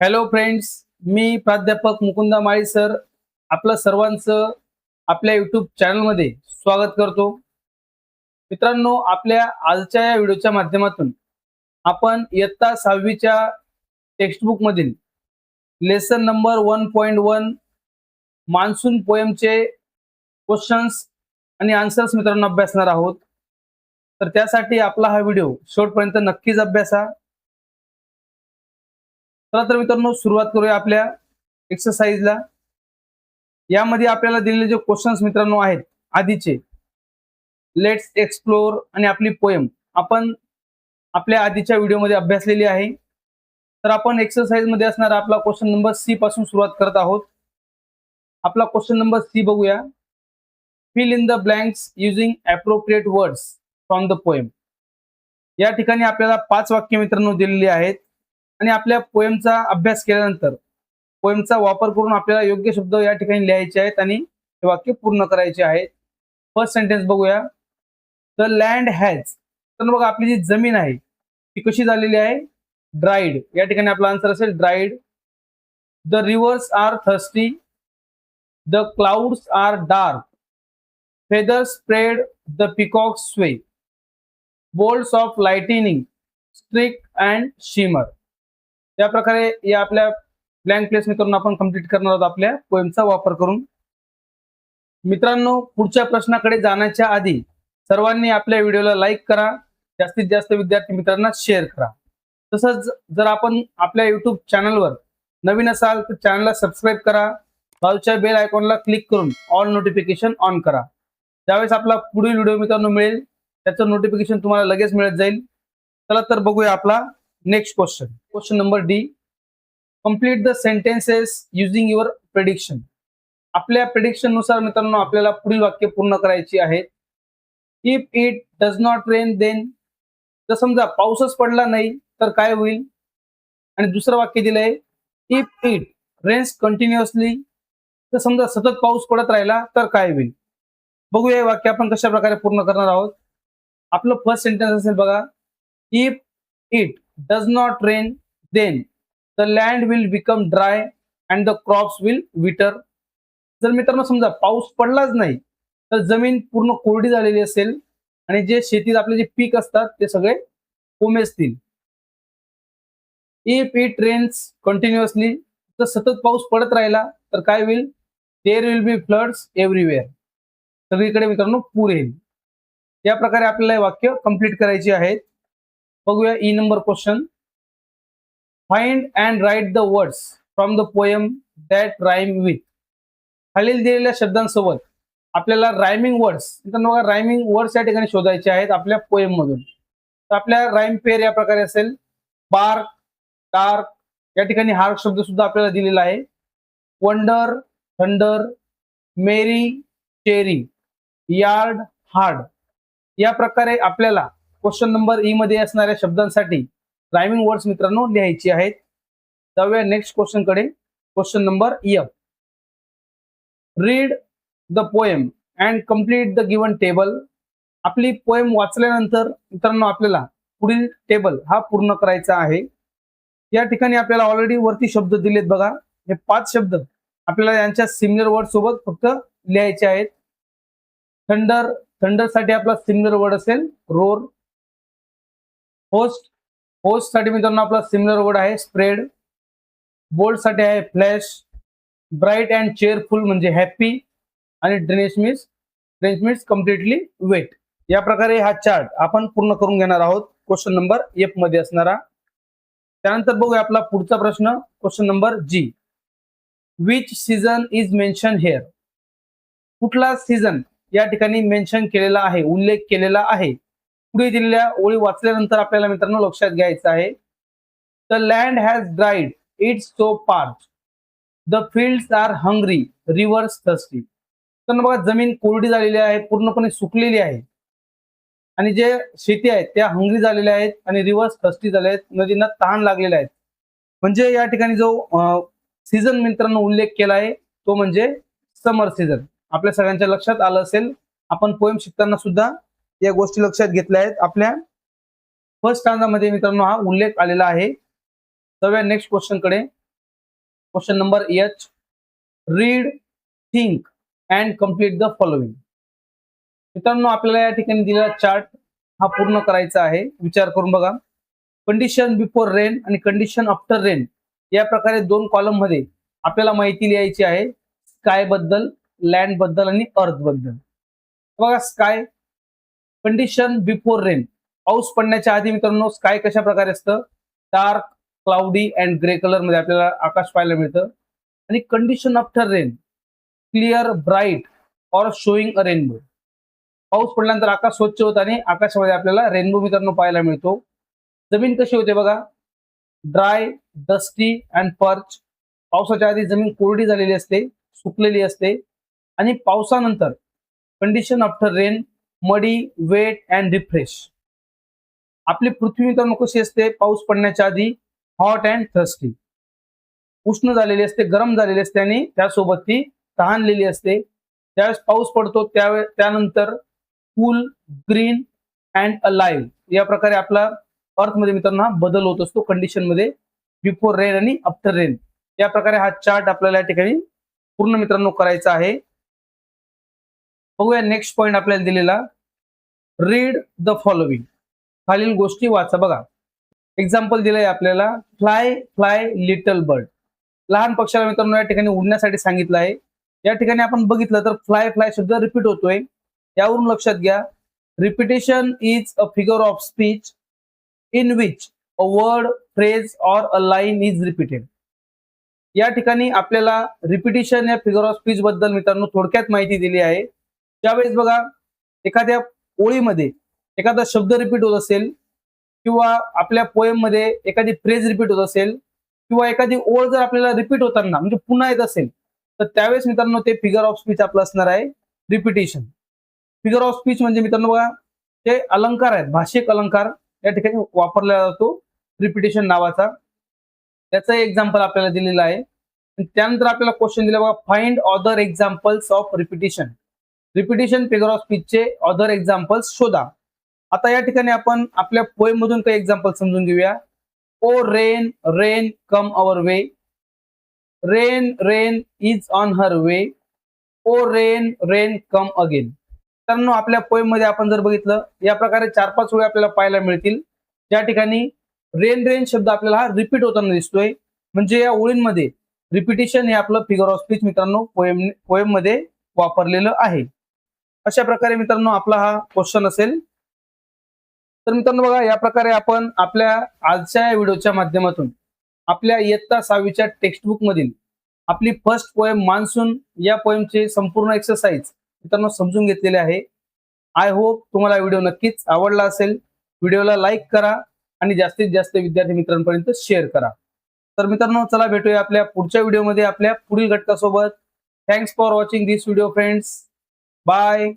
Hello friends, मी प्राध्यापक मुकुंदा माळी sir आपलं सर्वांचं आपल्या यूट्यूब चॅनलमध्ये स्वागत करतो. मित्रांनो, आपल्या आजच्या या व्हिडिओच्या माध्यमातून आपण इयत्ता 6वीच्या टेक्स्टबुक मधील लेसन नंबर 1.1 मान्सून पोएमचे क्वेश्चन्स आणि आन्सर्स मित्रांनो अभ्यासणार आहोत. तर त्यासाठी आपला हा व्हिडिओ शेवटपर्यंत नक्कीच अभ्यासा. चला तर मित्रांनो, सुरुवात करूया आपल्या एक्सरसाइजला. यामध्ये आपल्याला दिलेले जे क्वेश्चन्स मित्रांनो आहेत आधीचे, लेट्स एक्सप्लोर आणि आपली पोएम आपण आपल्या आधीच्या व्हिडिओमध्ये अभ्यासलेली आहे. तर आपण एक्सरसाइज मध्ये असणारा आपला क्वेश्चन नंबर सी पासून सुरुवात करत आहोत. आपला क्वेश्चन नंबर सी बघूया. Fill in the blanks using appropriate words from the poem. या ठिकाणी आपल्याला 5 वाक्य मित्रांनो दिलेली आहेत आणि आपल्या पोएमचा अभ्यास केल्यानंतर पोएमचा वापर करून आपल्याला योग्य शब्द या ठिकाणी लिहायचे आहेत आणि हे वाक्य पूर्ण करायचे आहेत. फर्स्ट सेंटेन्स बघूया. The land has. तर बघा, आपली जी जमीन आहे ती कशी झालेली आहे? ड्राईड. या ठिकाणी आपला आन्सर असेल dried. The rivers are thirsty. The clouds are dark. Feathers spread the peacocks sway. Bolts of lightning strike and shimmer. या प्रकारे या आपल्या ब्लँक प्लेस मित्रांनो आपण कंप्लीट करणार आहोत आपल्या पोएमचा वापर करून. मित्रांनो, पुढच्या प्रश्नाकडे जाण्याच्या आधी सर्वांनी आपल्या व्हिडिओला लाईक करा, जास्तीत जास्त विद्यार्थी मित्रांना शेअर करा. तसंच जर आपण आपल्या युट्यूब चॅनलवर नवीन असाल तर चॅनलला सबस्क्राईब करा. बाजूच्या बेल आयकॉनला क्लिक करून ऑल नोटिफिकेशन ऑन करा. ज्यावेळेस आपला पुढील व्हिडिओ मित्रांनो मिळेल त्याचं नोटिफिकेशन तुम्हाला लगेच मिळत जाईल. चला तर बघूया आपला next question. Question number D. Complete the sentences using your prediction. आपल्या प्रेडिक्शन नुसार मित्रांनो आपल्याला पुढील वाक्य पूर्ण करायची आहेत. If it does not rain then. जर समजा पाऊसच पडला नाही तर काय होईल? आणि दुसरं वाक्य दिलंय इफ इट रेन्स कंटिन्युअसली. तर समजा सतत पाऊस पडत राहिला तर काय होईल? बघूया हे वाक्य आपण कशा प्रकारे पूर्ण करणार आहोत. आपलं फर्स्ट सेंटेन्स असेल बघा. If it does not rain then the land will become dry and the crops will wither. जर मित्रांनो समजा पाऊस पडलाच नाही तर जमीन पूर्ण कोरडी झालेली असेल आणि जे शेतीत आपले जे पीक असतात ते सगळे कोमेजतील. If it rains continuously. तर सतत पाऊस पडत राहिला तर काय होईल? There will be floods everywhere. सगळीकडे मित्रांनो पूर येईल. या प्रकारे आपल्याला हे वाक्य कंप्लीट करायचे आहेत. बघूया E number question. Find and write the words from the poem that rhyme with. खालील दिलेल्या शब्दांसोबत आपल्याला रायमिंग वर्ड्स मित्रांनो रायमिंग वर्ड्स या ठिकाणी शोधायचे आहेत आपल्या पोएम मधून. तर आपल्या राईम पेअर या प्रकारे असेल. Bark, dark. या ठिकाणी हार्क शब्द सुद्धा आपल्याला दिलेला आहे. Wonder, thunder, merry, cherry, yard, hard. या प्रकारे आपल्याला क्वेश्चन नंबर ई मध्ये असणाऱ्या शब्दांसाठी रायमिंग वर्ड्स मित्रांनो लिहायची आहेत. जाऊया नेक्स्ट क्वेश्चन कडे. Question number F. Read the poem and complete the given table. आपली पोएम वाचल्यानंतर मित्रांनो आपल्याला पुढील टेबल हा पूर्ण करायचा आहे. या ठिकाणी आपल्याला ऑलरेडी वरती शब्द दिलेत बघा. हे 5 शब्द आपल्याला यांच्या सिमिलर वर्ड सोबत फक्त लिहायचे आहेत. थंडर, थंडर साठी आपला सिमिलर वर्ड असेल रोर. होस्ट, होस्ट साठी मित्रांनो आपला सिमिलर वर्ड आहे स्प्रेड. बोल्ट साठी आहे फ्लॅश. ब्राईट अँड चेअरफुल म्हणजे हॅपी. आणि ड्रेंच मीन्स कम्प्लिटली वेट. या प्रकारे हा चार्ट आपण पूर्ण करून घेणार आहोत क्वेश्चन नंबर एफ मध्ये असणारा. त्यानंतर बघूया आपला पुढचा प्रश्न. Question number G. Which season is mention here. कुठला सीझन या ठिकाणी मेन्शन केलेला आहे, उल्लेख केलेला आहे? पुढे दिलेल्या ओळी वाचल्यानंतर आपल्याला मित्रांनो लक्षात घ्यायचं आहे. The land has dried it's so parch. The fields are hungry, rivers thirsty. तर बघा, जमीन कोरडी झालेली आहे, पूर्णपणे सुकलेली आहे आणि जे शेती आहेत त्या हंग्री झालेल्या आहेत आणि रिव्हर्स थर्स्टी झाले आहेत, नदींना तहान लागलेल्या आहेत. म्हणजे या ठिकाणी जो सीझन मित्रांनो उल्लेख केला आहे तो म्हणजे समर सीझन. आपल्या सगळ्यांच्या लक्षात आलं असेल. आपण पोएम शिकताना सुद्धा या गोष्टी लक्षात घेतल्या आहेत. आपल्या फर्स्ट स्टांजामध्ये मित्रांनो हा उल्लेख आलेला आहे. जाऊया नेक्स्ट क्वेश्चन कडे. Question number H, read, think and complete the following. मित्रांनो आपल्याला या ठिकाणी दिलेला चार्ट हा पूर्ण करायचा आहे. विचार करून बघा. कंडिशन बिफोर रेन आणि कंडिशन आफ्टर रेन या प्रकारे दोन कॉलम मध्ये आपल्याला माहिती लिहायची आहे स्काय बद्दल, लँड बद्दल आणि अर्थ बद्दल. बघा स्काय, कंडिशन बिफोर रेन, पाऊस पडण्याच्या आधी मित्रांनो स्काय कशा प्रकारे असतं, dark, cloudy and grey colour मध्ये आपल्याला आकाश पाहायला मिळतं. आणि condition after rain, clear, bright or showing a rainbow. पाऊस पडल्यानंतर आकाश स्वच्छ होतं आणि आकाशामध्ये आपल्याला रेनबो मित्रांनो पाहायला मिळतो. जमीन कशी होते बघा, ड्राय, डस्टी अँड पर्च. पावसाच्या आधी जमीन कोरडी झालेली असते, सुकलेली असते. आणि पावसानंतर कंडिशन आफ्टर रेन, मडी, वेट अँड रिफ्रेश. आपली पृथ्वी मित्रांनो कशी असते पाऊस पडण्याच्या आधी, हॉट अँड थर्स्टी, उष्ण झालेली असते, गरम झालेली असते आणि त्यासोबत ती तहानलेली असते. ज्यावेळेस पाऊस पडतो त्यानंतर कूल, ग्रीन अँड अलाइव्ह या प्रकारे आपला अर्थ मध्ये मित्रांनो बदल होत असतो कंडिशन मध्ये बिफोर रेन आणि आफ्टर रेन. या प्रकारे हा चार्ट आपल्याला या ठिकाणी पूर्ण मित्रांनो करायचा आहे. बघूया नेक्स्ट पॉइंट आपल्याला दिलेला, रीड द फॉलोइंग. खालील गोष्टी वाचा. बघा एक्झाम्पल दिलंय आपल्याला, फ्लाय फ्लाय लिटल बर्ड. लहान पक्षाला मित्रांनो या ठिकाणी उडण्यासाठी सांगितलं आहे. या ठिकाणी आपण बघितलं तर फ्लाय फ्लाय शब्द रिपीट होतोय. यावरून लक्षात घ्या, repetition is a figure of speech in which a word, phrase or a line is repeated. या ठिकाणी आपल्याला रिपिटेशन या फिगर ऑफ स्पीच बद्दल मित्रांनो थोडक्यात माहिती दिली आहे. त्यावेळेस बघा एखाद्या ओळीमध्ये एखादा शब्द रिपीट होत असेल किंवा आपल्या पोएम मध्ये एखादी फ्रेज रिपीट होत असेल किंवा एखादी ओळ जर आपल्याला रिपीट होताना म्हणजे पुन्हा येत असेल तर त्यावेळेस मित्रांनो ते फिगर ऑफ स्पीच आपलं असणार आहे रिपिटेशन. फिगर ऑफ स्पीच म्हणजे मित्रांनो बघा ते अलंकार आहेत, भाषिक अलंकार या ठिकाणी वापरला जातो रिपिटेशन नावाचा. त्याचं एक्झाम्पल आपल्याला दिलेलं आहे. त्यानंतर आपल्याला क्वेश्चन दिला बघा, find other examples of repetition. Repetition figure of स्पीचचे अदर एक्झाम्पल्स शोधा. आता या ठिकाणी आपण आपल्या पोएम मधून काही एक्झाम्पल समजून घेऊया. Oh rain rain come our way, rain rain is on her way, oh rain rain come again. तर आपल्या पोएम मध्ये आपण जर बघितलं या प्रकारे 4-5 वेळा आपल्याला पाहायला मिळतील ज्या ठिकाणी रेन रेन शब्द आपल्याला रिपीट होताना दिसतोय. म्हणजे या ओळींमध्ये रिपिटेशन हे आपलं फिगर ऑफ स्पीच मित्रांनो पोएम मध्ये वापरलेलं आहे. अशा प्रकारे मित्रांनो आपला हा क्वेश्चन असेल. तर मित्रांनो बघा या प्रकारे आपण आपल्या आजच्या व्हिडिओच्या माध्यमातून आपल्या इयत्ता 6वीच्या टेक्स्टबुक मधील आपली फर्स्ट पोएम मान्सून या पोएमचे संपूर्ण एक्सरसाइज मित्रांनो समजून घेतलेले आहे. आय होप तुम्हाला व्हिडिओ नक्कीच आवडला असेल. व्हिडिओला लाईक करा आणि जास्तीत जास्त विद्यार्थी मित्रांपर्यंत शेअर करा. तर मित्रांनो चला भेटूया आपल्या पुढच्या व्हिडिओमध्ये आपल्या पुढील घटकासोबत. Thanks for watching this video friends. Bye.